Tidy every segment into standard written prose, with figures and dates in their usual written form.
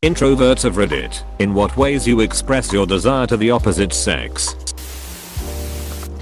Introverts of Reddit. In what ways you express your desire to the opposite sex?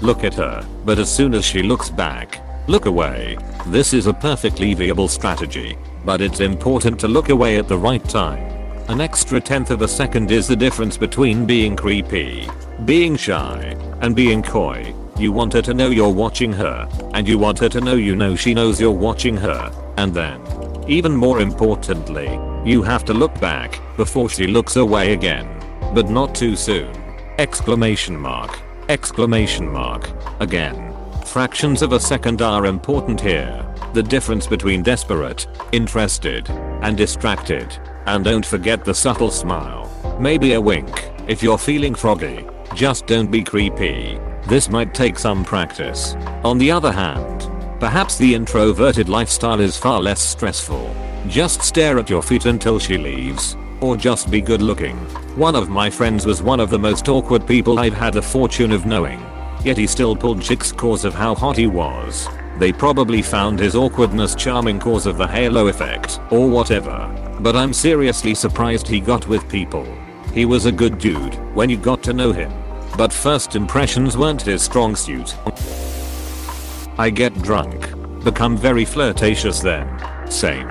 Look at her, but as soon as she looks back, look away. This is a perfectly viable strategy, but it's important to look away at the right time. An extra tenth of a second is the difference between being creepy, being shy, and being coy. You want her to know you're watching her, and you want her to know you know she knows you're watching her, and then, even more importantly, you have to look back before she looks away again. But not too soon. Exclamation mark. Exclamation mark. Again. Fractions of a second are important here. The difference between desperate, interested, and distracted. And don't forget the subtle smile. Maybe a wink. If you're feeling froggy, just don't be creepy. This might take some practice. On the other hand, perhaps the introverted lifestyle is far less stressful. Just stare at your feet until she leaves. Or just be good looking. One of my friends was one of the most awkward people I've had the fortune of knowing. Yet he still pulled chicks cause of how hot he was. They probably found his awkwardness charming cause of the halo effect, or whatever. But I'm seriously surprised he got with people. He was a good dude when you got to know him. But first impressions weren't his strong suit. I get drunk. Become very flirtatious then. Same.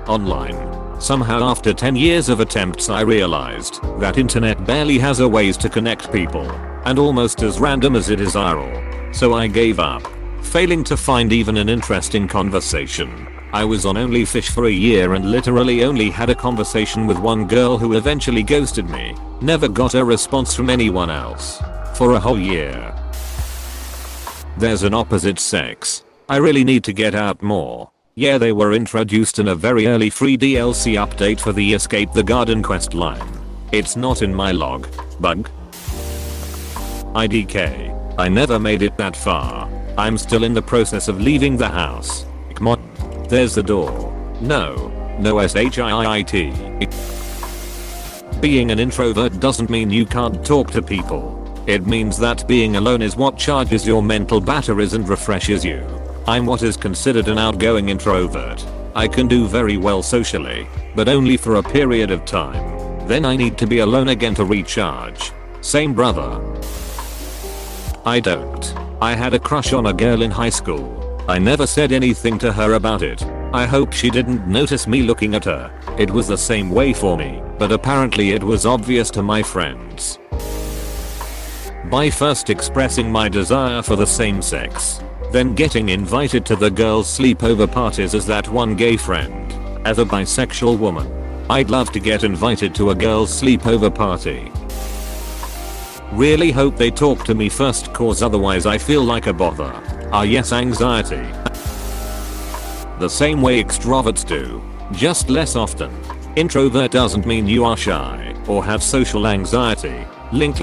Online. Somehow after 10 years of attempts I realized that internet barely has a ways to connect people, and almost as random as it is viral. So I gave up, failing to find even an interesting conversation. I was on OnlyFish for a year and literally only had a conversation with one girl who eventually ghosted me. Never got a response from anyone else. For a whole year. There's an opposite sex. I really need to get out more. Yeah, they were introduced in a very early free DLC update for the Escape the Garden quest line. It's not in my log. Bug? IDK. I never made it that far. I'm still in the process of leaving the house. Come on. There's the door. No shit. Being an introvert doesn't mean you can't talk to people. It means that being alone is what charges your mental batteries and refreshes you. I'm what is considered an outgoing introvert. I can do very well socially, but only for a period of time. Then I need to be alone again to recharge. Same brother. I don't. I had a crush on a girl in high school. I never said anything to her about it. I hope she didn't notice me looking at her. It was the same way for me, but apparently it was obvious to my friends. By first expressing my desire for the same sex, then getting invited to the girls' sleepover parties as that one gay friend. As a bisexual woman, I'd love to get invited to a girls' sleepover party. Really hope they talk to me first cause otherwise I feel like a bother. Ah yes, anxiety. The same way extroverts do, just less often. Introvert doesn't mean you are shy or have social anxiety. Link.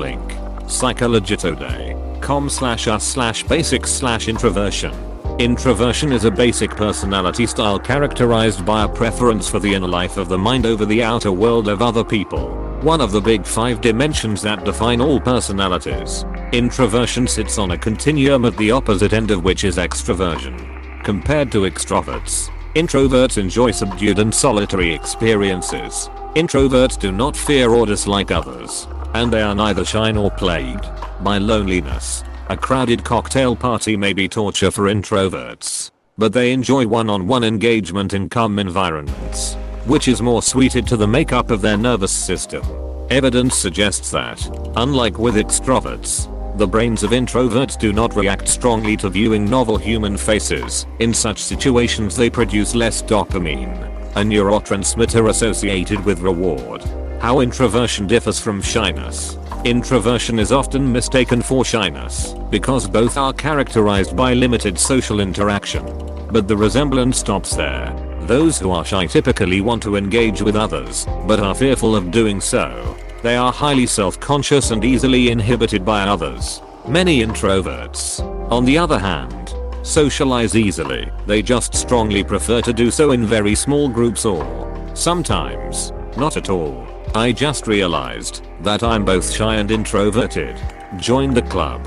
psychologitoday.com/us/basics/introversion. Introversion is a basic personality style characterized by a preference for the inner life of the mind over the outer world of other people. One of the big 5 dimensions that define all personalities. Introversion sits on a continuum at the opposite end of which is extroversion. Compared to extroverts, introverts enjoy subdued and solitary experiences. Introverts do not fear or dislike others, and they are neither shy nor plagued by loneliness. A crowded cocktail party may be torture for introverts, but they enjoy one-on-one engagement in calm environments, which is more suited to the makeup of their nervous system. Evidence suggests that, unlike with extroverts, the brains of introverts do not react strongly to viewing novel human faces. In such situations they produce less dopamine, a neurotransmitter associated with reward. How introversion differs from shyness. Introversion is often mistaken for shyness because both are characterized by limited social interaction. But the resemblance stops there. Those who are shy typically want to engage with others, but are fearful of doing so. They are highly self-conscious and easily inhibited by others. Many introverts, on the other hand, socialize easily. They just strongly prefer to do so in very small groups or, sometimes, not at all. I just realized that I'm both shy and introverted. Join the club.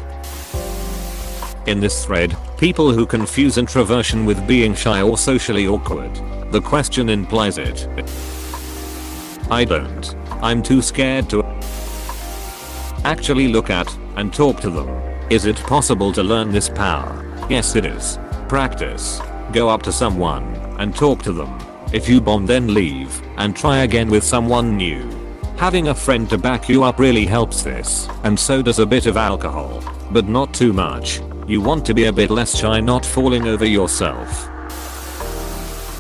In this thread, people who confuse introversion with being shy or socially awkward. The question implies it. I don't. I'm too scared to actually look at and talk to them. Is it possible to learn this power? Yes it is. Practice. Go up to someone and talk to them. If you bomb then leave and try again with someone new. Having a friend to back you up really helps this, and so does a bit of alcohol, but not too much. You want to be a bit less shy, not falling over yourself.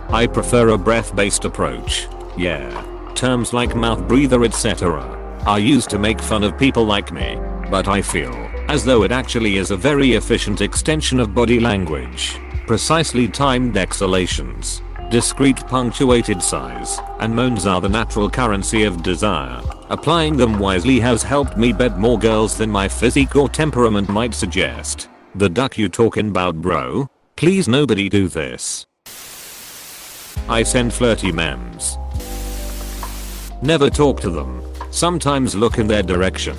I prefer a breath-based approach. Yeah. Terms like mouth breather etc. are used to make fun of people like me, but I feel as though it actually is a very efficient extension of body language. Precisely timed exhalations, discrete punctuated sighs, and moans are the natural currency of desire. Applying them wisely has helped me bed more girls than my physique or temperament might suggest. The duck you talking about, bro? Please nobody do this. I send flirty memes. Never talk to them. Sometimes look in their direction.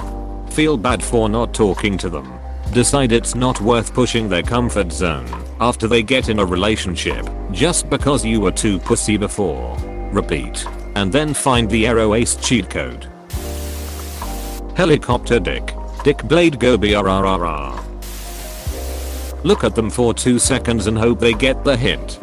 Feel bad for not talking to them. Decide it's not worth pushing their comfort zone after they get in a relationship just because you were too pussy before. Repeat. And then find the Aero Ace cheat code. Helicopter dick. Dick blade go brrrr. Look at them for 2 seconds and hope they get the hint.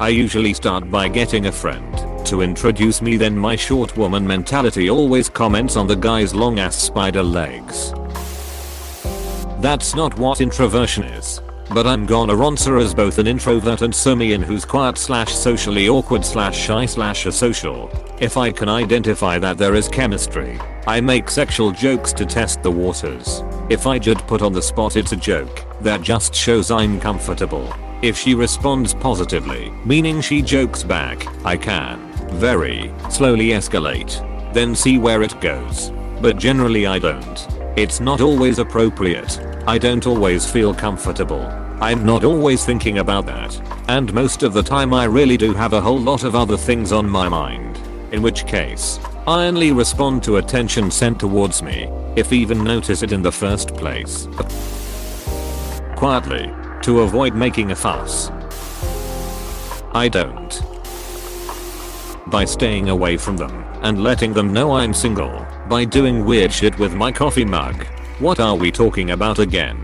I usually start by getting a friend to introduce me, then my short woman mentality always comments on the guy's long ass spider legs. That's not what introversion is, but I'm gonna answer as both an introvert and someone who's quiet / socially awkward / shy / asocial. If I can identify that there is chemistry, I make sexual jokes to test the waters. If I just put on the spot, it's a joke that just shows I'm comfortable. If she responds positively, meaning she jokes back, I can very slowly escalate, then see where it goes. But generally I don't. It's not always appropriate. I don't always feel comfortable. I'm not always thinking about that. And most of the time I really do have a whole lot of other things on my mind. In which case, I only respond to attention sent towards me, if even notice it in the first place. Quietly, to avoid making a fuss. I don't. By staying away from them and letting them know I'm single. By doing weird shit with my coffee mug. What are we talking about again?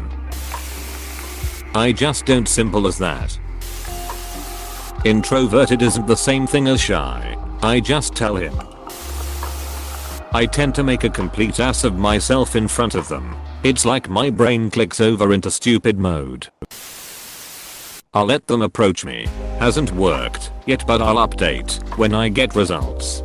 I just don't, simple as that. Introverted isn't the same thing as shy. I just tell him. I tend to make a complete ass of myself in front of them. It's like my brain clicks over into stupid mode. I'll let them approach me. Hasn't worked yet, but I'll update when I get results.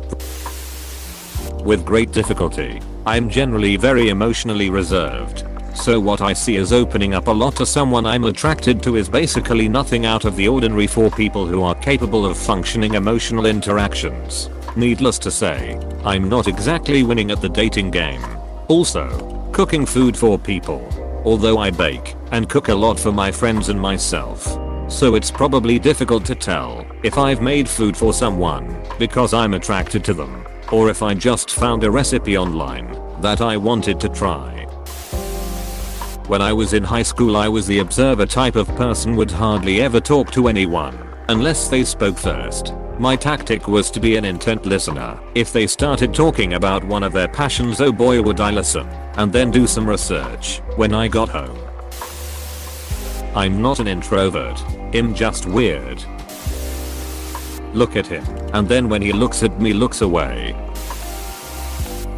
With great difficulty, I'm generally very emotionally reserved. So what I see as opening up a lot to someone I'm attracted to is basically nothing out of the ordinary for people who are capable of functioning emotional interactions. Needless to say, I'm not exactly winning at the dating game. Also, cooking food for people. Although I bake and cook a lot for my friends and myself. So it's probably difficult to tell if I've made food for someone because I'm attracted to them, or if I just found a recipe online that I wanted to try. When I was in high school, I was the observer type of person, would hardly ever talk to anyone unless they spoke first. My tactic was to be an intent listener. If they started talking about one of their passions, oh boy would I listen, and then do some research when I got home. I'm not an introvert. I'm just weird. Look at him, and then when he looks at me, looks away.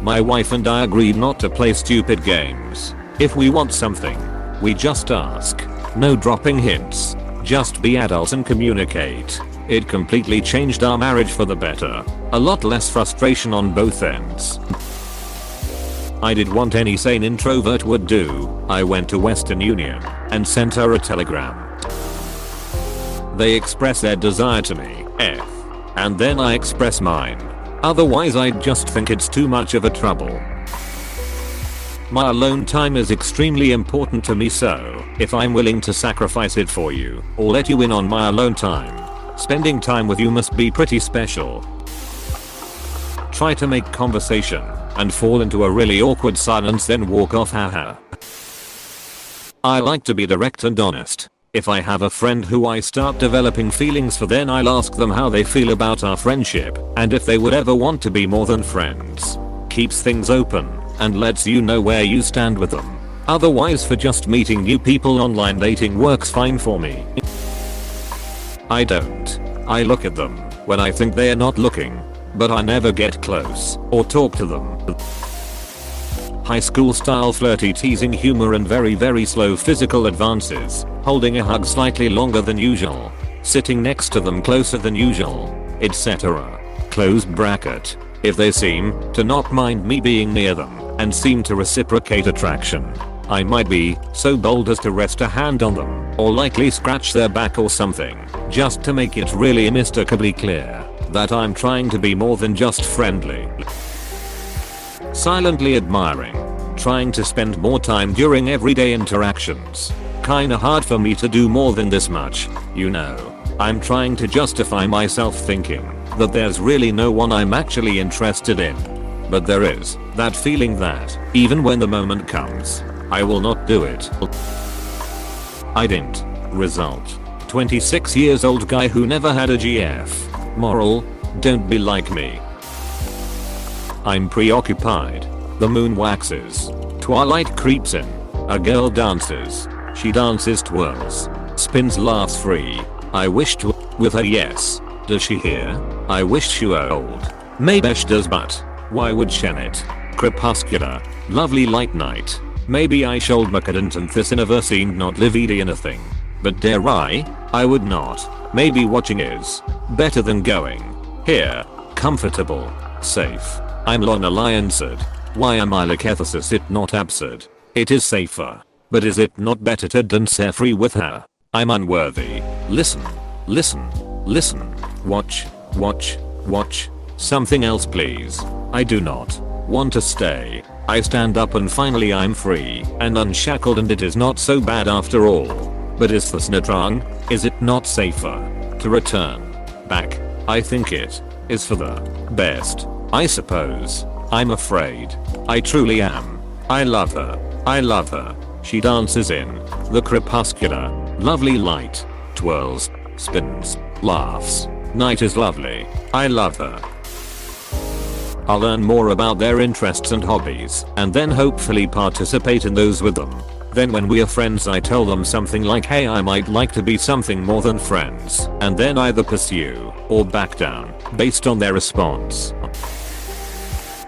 My wife and I agreed not to play stupid games. If we want something, we just ask. No dropping hints. Just be adults and communicate. It completely changed our marriage for the better. A lot less frustration on both ends. I did what any sane introvert would do. I went to Western Union and sent her a telegram. They express their desire to me, and then I express mine. Otherwise I'd just think it's too much of a trouble. My alone time is extremely important to me, so if I'm willing to sacrifice it for you or let you in on my alone time, spending time with you must be pretty special. Try to make conversation and fall into a really awkward silence, then walk off, haha. I like to be direct and honest. If I have a friend who I start developing feelings for, then I'll ask them how they feel about our friendship and if they would ever want to be more than friends. Keeps things open and lets you know where you stand with them. Otherwise, for just meeting new people, online dating works fine for me. I don't. I look at them when I think they are not looking, but I never get close or talk to them. High school style flirty teasing humor and very slow physical advances, holding a hug slightly longer than usual, sitting next to them closer than usual, etc. Close bracket. If they seem to not mind me being near them and seem to reciprocate attraction, I might be so bold as to rest a hand on them or likely scratch their back or something, just to make it really unmistakably clear that I'm trying to be more than just friendly. Silently admiring. Trying to spend more time during everyday interactions. Kinda hard for me to do more than this much, you know. I'm trying to justify myself thinking that there's really no one I'm actually interested in. But there is that feeling that, even when the moment comes, I will not do it. I didn't. Result. 26 years old guy who never had a GF. Moral: don't be like me. I'm preoccupied. The moon waxes. Twilight creeps in. A girl dances. She dances, twirls, spins, laughs free. I wish to with her, yes. Does she hear? I wish she were old. Maybe she does, but why would she it? Crepuscular. Lovely light night. Maybe I should make it into this in a verse and not live anything. But dare I would not. Maybe watching is better than going. Here. Comfortable. Safe. I'm lonely answered. Why am I like ethicist? It not absurd. It is safer. But is it not better to dance free with her? I'm unworthy. Listen. Watch. Something else please. I do not want to stay. I stand up and finally I'm free and unshackled, and it is not so bad after all. But is this not wrong? Is it not safer to return back? I think it is for the best, I suppose. I'm afraid. I truly am. I love her. She dances in the crepuscular, lovely light, twirls, spins, laughs. Night is lovely. I love her. I'll learn more about their interests and hobbies and then hopefully participate in those with them. Then when we are friends, I tell them something like, hey, I might like to be something more than friends, and then either pursue or back down based on their response.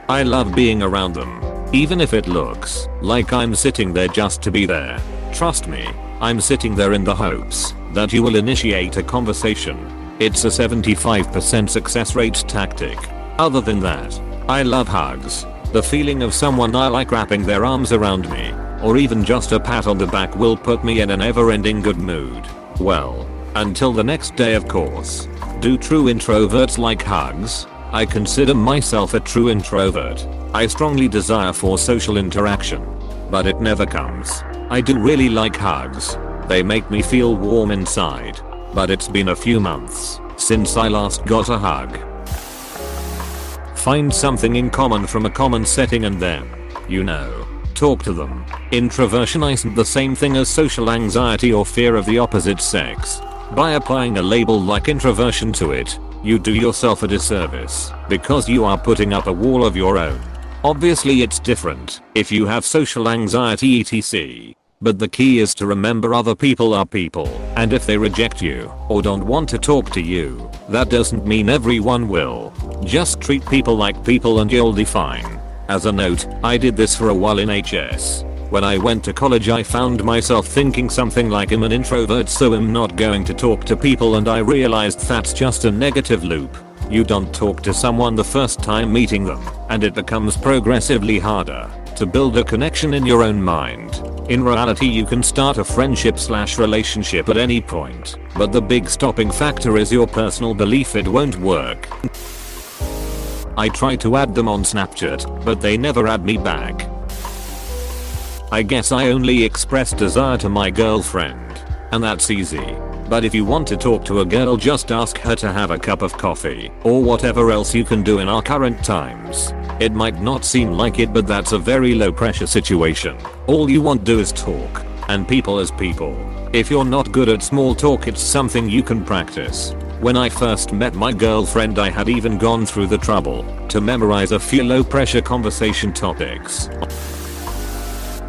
I love being around them, even if it looks like I'm sitting there just to be there. Trust me, I'm sitting there in the hopes that you will initiate a conversation. It's a 75% success rate tactic. Other than that, I love hugs. The feeling of someone I like wrapping their arms around me, or even just a pat on the back, will put me in an ever-ending good mood. Well, until the next day, of course. Do true introverts like hugs? I consider myself a true introvert. I strongly desire for social interaction, but it never comes. I do really like hugs. They make me feel warm inside. But it's been a few months since I last got a hug. Find something in common from a common setting and then, talk to them. Introversion isn't the same thing as social anxiety or fear of the opposite sex. By applying a label like introversion to it, you do yourself a disservice because you are putting up a wall of your own. Obviously it's different if you have social anxiety etc. But the key is to remember other people are people, and if they reject you or don't want to talk to you, that doesn't mean everyone will. Just treat people like people and you'll be fine. As a note, I did this for a while in HS. When I went to college, I found myself thinking something like, I'm an introvert so I'm not going to talk to people, and I realized that's just a negative loop. You don't talk to someone the first time meeting them, and it becomes progressively harder to build a connection in your own mind. In reality, you can start a friendship/relationship at any point, but the big stopping factor is your personal belief it won't work. I try to add them on Snapchat, but they never add me back. I guess I only express desire to my girlfriend, and that's easy. But if you want to talk to a girl, just ask her to have a cup of coffee, or whatever else you can do in our current times. It might not seem like it, but that's a very low pressure situation. All you want to do is talk, And people as people. If you're not good at small talk, it's something you can practice. When I first met my girlfriend, I had even gone through the trouble to memorize a few low pressure conversation topics.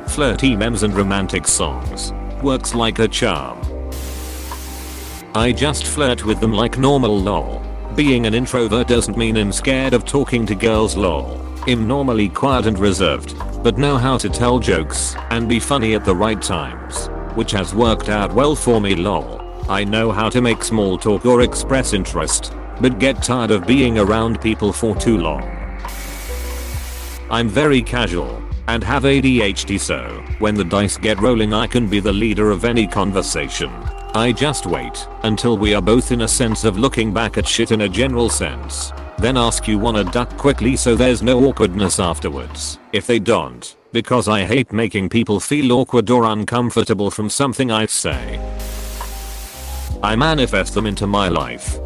Flirty memes and romantic songs. Works like a charm. I just flirt with them like normal lol. Being an introvert doesn't mean I'm scared of talking to girls lol. I'm normally quiet and reserved, but know how to tell jokes and be funny at the right times, which has worked out well for me lol. I know how to make small talk or express interest, but get tired of being around people for too long. I'm very casual and have ADHD, so when the dice get rolling I can be the leader of any conversation. I just wait until we are both in a sense of looking back at shit in a general sense. Then ask you wanna duck quickly so there's no awkwardness afterwards. If they don't, because I hate making people feel awkward or uncomfortable from something I say. I manifest them into my life.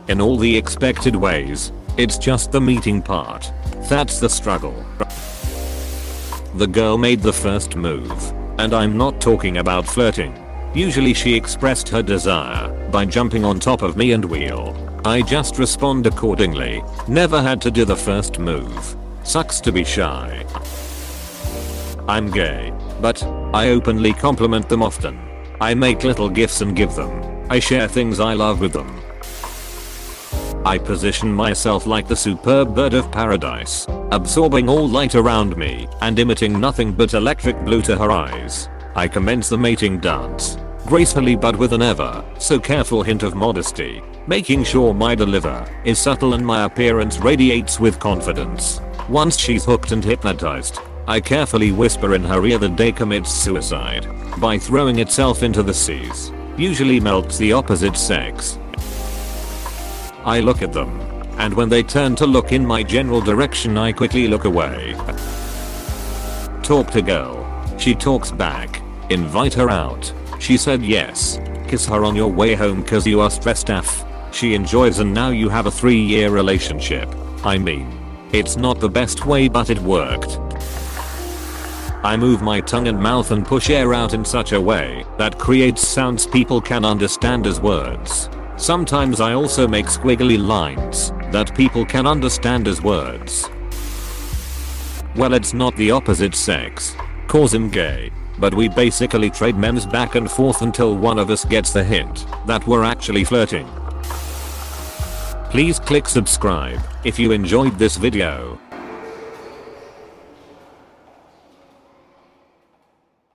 In all the expected ways. It's just the meeting part. That's the struggle. The girl made the first move. And I'm not talking about flirting. Usually she expressed her desire by jumping on top of me and wheel. I just respond accordingly. Never had to do the first move. Sucks to be shy. I'm gay, but I openly compliment them often. I make little gifts and give them. I share things I love with them. I position myself like the superb bird of paradise, absorbing all light around me and emitting nothing but electric blue to her eyes. I commence the mating dance, gracefully but with an ever so careful hint of modesty, making sure my deliver is subtle and my appearance radiates with confidence. Once she's hooked and hypnotized, I carefully whisper in her ear the day commits suicide by throwing itself into the seas. Usually melts the opposite sex. I look at them, and when they turn to look in my general direction I quickly look away. Talk to girl. She talks back. Invite her out. She said yes. Kiss her on your way home cause you are stressed af. She enjoys and now you have a 3-year relationship. I mean, it's not the best way but it worked. I move my tongue and mouth and push air out in such a way that creates sounds people can understand as words. Sometimes I also make squiggly lines that people can understand as words. Well, it's not the opposite sex, cause I'm gay, but we basically trade memes back and forth until one of us gets the hint that we're actually flirting. Please click subscribe if you enjoyed this video.